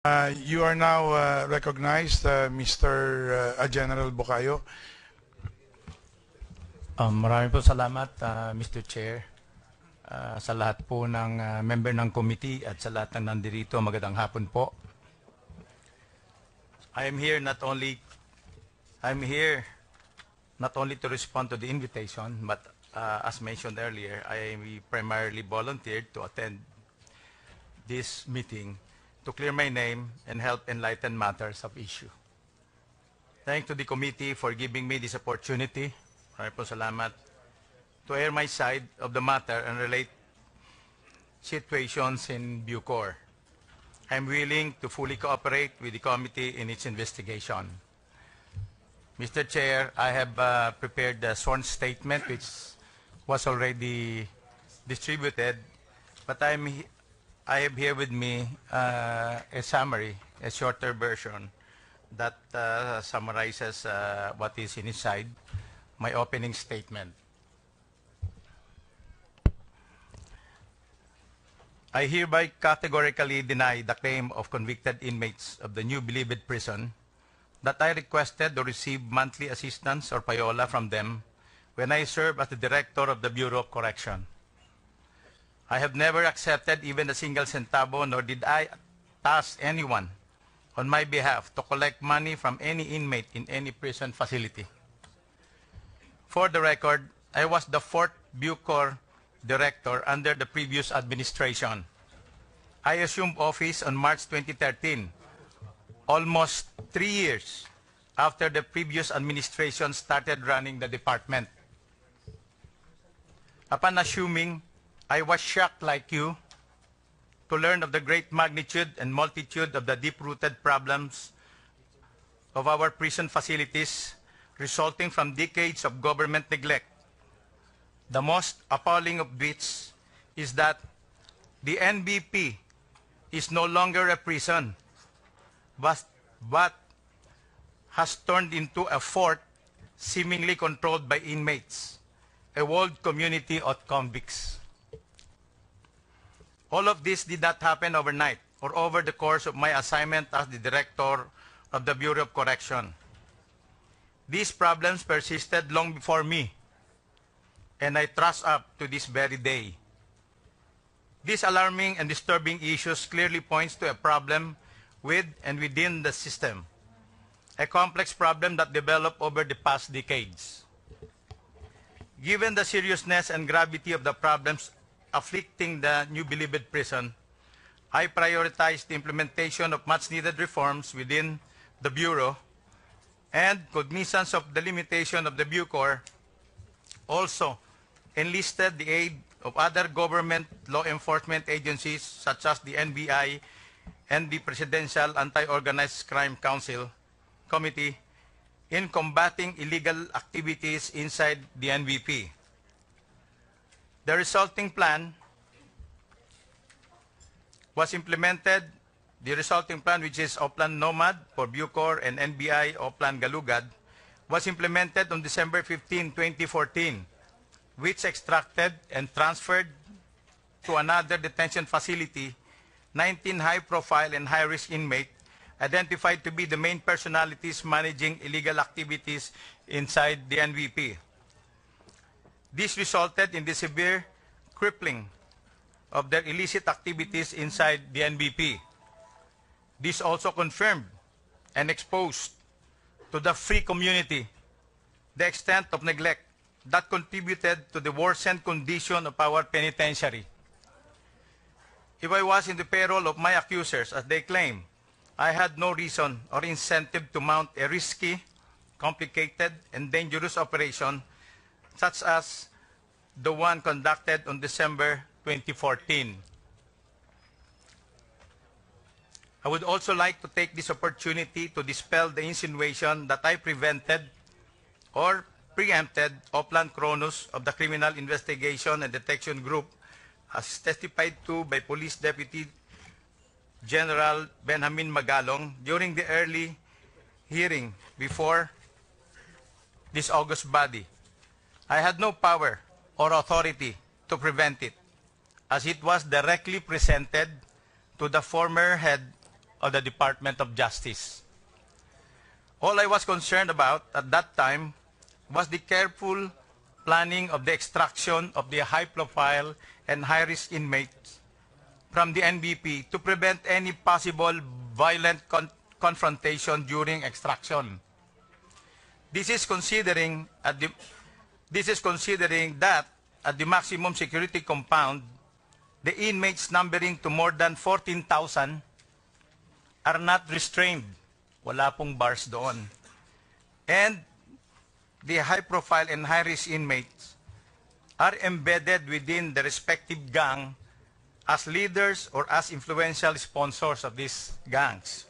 You are now recognized, Mr. General Bucayo. Maraming po salamat, Mr. Chair, sa lahat po ng member ng committee at sa lahat ng nandirito. Magandang hapon po. I'm here not only to respond to the invitation, but as mentioned earlier, I primarily volunteered to attend this meeting to clear my name and help enlighten matters of issue. Thanks to the committee for giving me this opportunity. Maraming po salamat, to air my side of the matter and relate situations in Bucor. I'm willing to fully cooperate with the committee in its investigation. Mr. Chair, I have prepared a sworn statement which was already distributed, but I have here with me a summary, a shorter version that summarizes what is inside my opening statement. I hereby categorically deny the claim of convicted inmates of the new BILIBID prison that I requested or received monthly assistance or payola from them when I served as the director of the Bureau of Correction. I have never accepted even a single centavo, nor did I task anyone on my behalf to collect money from any inmate in any prison facility. For the record, I was the 4th Bucor director under the previous administration. I assumed office on March 2013, almost 3 years after the previous administration started running the department. Upon assuming, I was shocked like you to learn of the great magnitude and multitude of the deep-rooted problems of our prison facilities resulting from decades of government neglect. The most appalling of which is that the NBP is no longer a prison, but has turned into a fort seemingly controlled by inmates, a walled community of convicts. All of this did not happen overnight or over the course of my assignment as the director of the Bureau of Correction. These problems persisted long before me, and I trust up to this very day. These alarming and disturbing issues clearly points to a problem with and within the system, a complex problem that developed over the past decades. Given the seriousness and gravity of the problems afflicting the new BILIBID prison, I prioritized the implementation of much-needed reforms within the Bureau, and cognizance of the limitation of the Bucor also enlisted the aid of other government law enforcement agencies such as the NBI and the Presidential Anti-Organized Crime Council Committee in combating illegal activities inside the NBP. The resulting plan was implemented. The resulting plan, which is Oplan Nomad for Bucor and NBI Oplan Galugad, was implemented on December 15, 2014, which extracted and transferred to another detention facility 19 high-profile and high-risk inmates identified to be the main personalities managing illegal activities inside the NBP. This resulted in the severe crippling of their illicit activities inside the NBP. This also confirmed and exposed to the free community the extent of neglect that contributed to the worsened condition of our penitentiary. If I was in the payroll of my accusers, as they claim, I had no reason or incentive to mount a risky, complicated, and dangerous operation such as the one conducted on December 2014. I would also like to take this opportunity to dispel the insinuation that I prevented or preempted Oplan Cronus of the Criminal Investigation and Detection Group, as testified to by Police Deputy General Benjamin Magalong during the early hearing before this August body. I had no power or authority to prevent it, as it was directly presented to the former head of the Department of Justice. All I was concerned about at that time was the careful planning of the extraction of the high-profile and high-risk inmates from the NBP to prevent any possible violent confrontation during extraction. This is considering that at the maximum security compound, the inmates numbering to more than 14,000 are not restrained. Wala pong bars doon. And the high-profile and high-risk inmates are embedded within the respective gang as leaders or as influential sponsors of these gangs.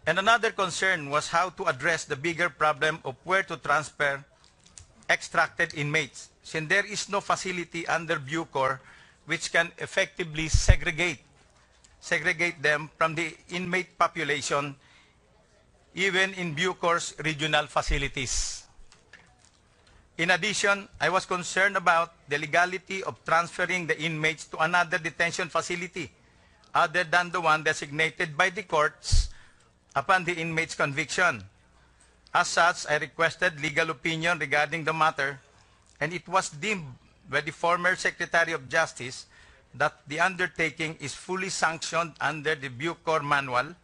And another concern was how to address the bigger problem of where to transfer extracted inmates, since there is no facility under Bucor which can effectively segregate them from the inmate population, even in Bucor's regional facilities. In addition, I was concerned about the legality of transferring the inmates to another detention facility other than the one designated by the courts upon the inmate's conviction. As such, I requested legal opinion regarding the matter, and it was deemed by the former Secretary of Justice that the undertaking is fully sanctioned under the Bucor Manual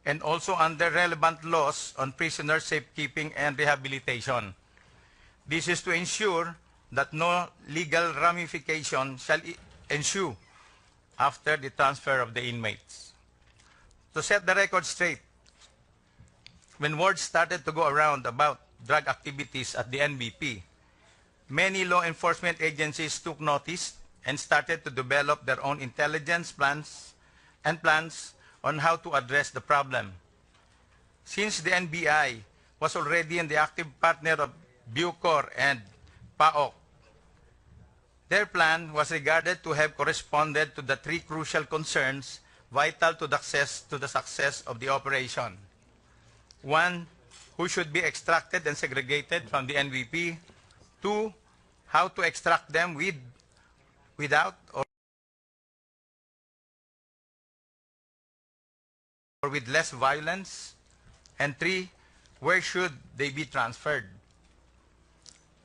and also under relevant laws on prisoner safekeeping and rehabilitation. This is to ensure that no legal ramification shall ensue after the transfer of the inmates. To set the record straight, when word started to go around about drug activities at the NBP, many law enforcement agencies took notice and started to develop their own intelligence plans on how to address the problem. Since the NBI was already an active partner of Bucor and PAOK, their plan was regarded to have corresponded to the three crucial concerns vital to the success of the operation. One, who should be extracted and segregated from the NBP. Two, how to extract them without or with less violence. And three, where should they be transferred?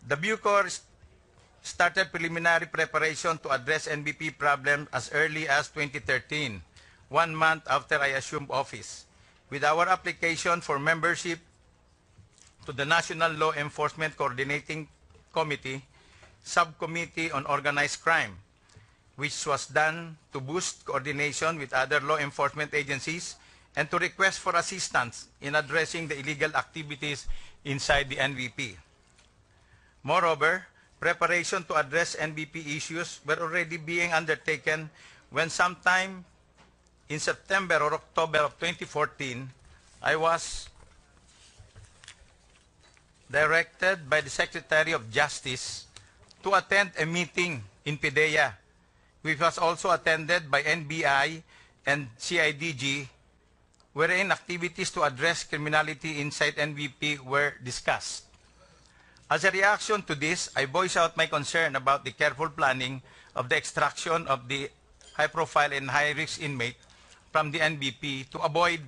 The Bucor started preliminary preparation to address NBP problem as early as 2013, 1 month after I assumed office, with our application for membership to the National Law Enforcement Coordinating Committee, Subcommittee on Organized Crime, which was done to boost coordination with other law enforcement agencies and to request for assistance in addressing the illegal activities inside the NBP. Moreover, preparation to address NBP issues were already being undertaken when sometime in September or October of 2014, I was directed by the Secretary of Justice to attend a meeting in PIDEA, which was also attended by NBI and CIDG, wherein activities to address criminality inside NBP were discussed. As a reaction to this, I voiced out my concern about the careful planning of the extraction of the high-profile and high-risk inmate from the NBP to avoid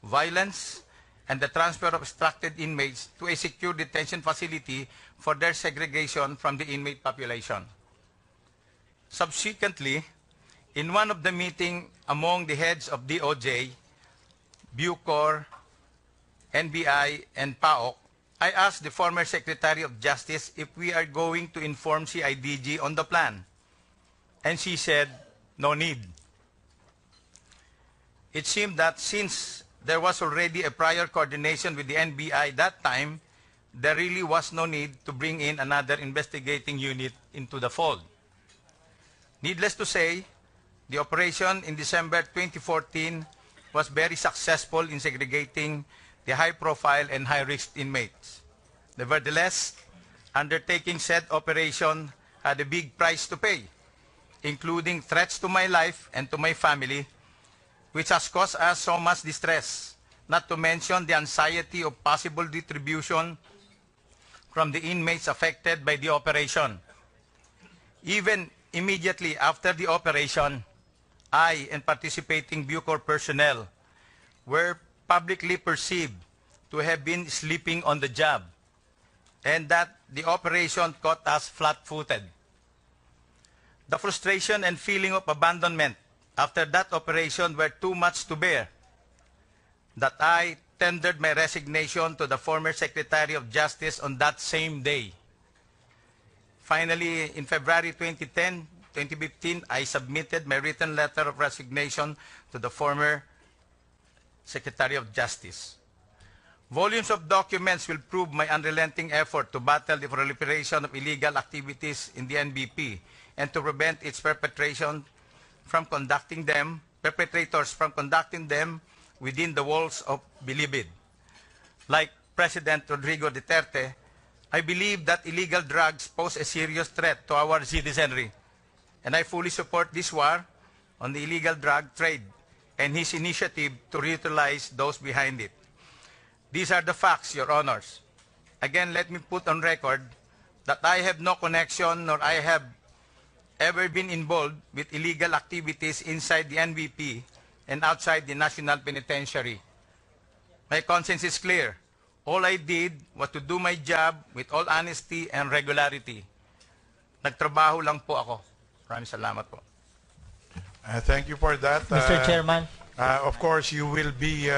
violence and the transfer of extracted inmates to a secure detention facility for their segregation from the inmate population. Subsequently, in one of the meetings among the heads of DOJ, Bucor, NBI, and PAOK, I asked the former Secretary of Justice if we are going to inform CIDG on the plan. And she said, no need. It seemed that since there was already a prior coordination with the NBI that time, there really was no need to bring in another investigating unit into the fold. Needless to say, the operation in December 2014 was very successful in segregating the high-profile and high-risk inmates. Nevertheless, undertaking said operation had a big price to pay, including threats to my life and to my family, which has caused us so much distress, not to mention the anxiety of possible retribution from the inmates affected by the operation. Even immediately after the operation, I and participating Bucor personnel were publicly perceived to have been sleeping on the job and that the operation caught us flat-footed. The frustration and feeling of abandonment after that operation were too much to bear, that I tendered my resignation to the former Secretary of Justice on that same day. Finally, in February 2015, I submitted my written letter of resignation to the former Secretary of Justice. Volumes of documents will prove my unrelenting effort to battle the proliferation of illegal activities in the NBP and to prevent its perpetrators from conducting them within the walls of BILIBID. Like President Rodrigo Duterte, I believe that illegal drugs pose a serious threat to our citizenry, and I fully support this war on the illegal drug trade and his initiative to utilize those behind it. These are the facts, Your Honors. Again, let me put on record that I have no connection nor I have ever been involved with illegal activities inside the NBP and outside the National Penitentiary. My conscience is clear. All I did was to do my job with all honesty and regularity. Nagtrabaho lang po ako. Maraming salamat po. Thank you for that. Mr. Chairman. Of course, you will be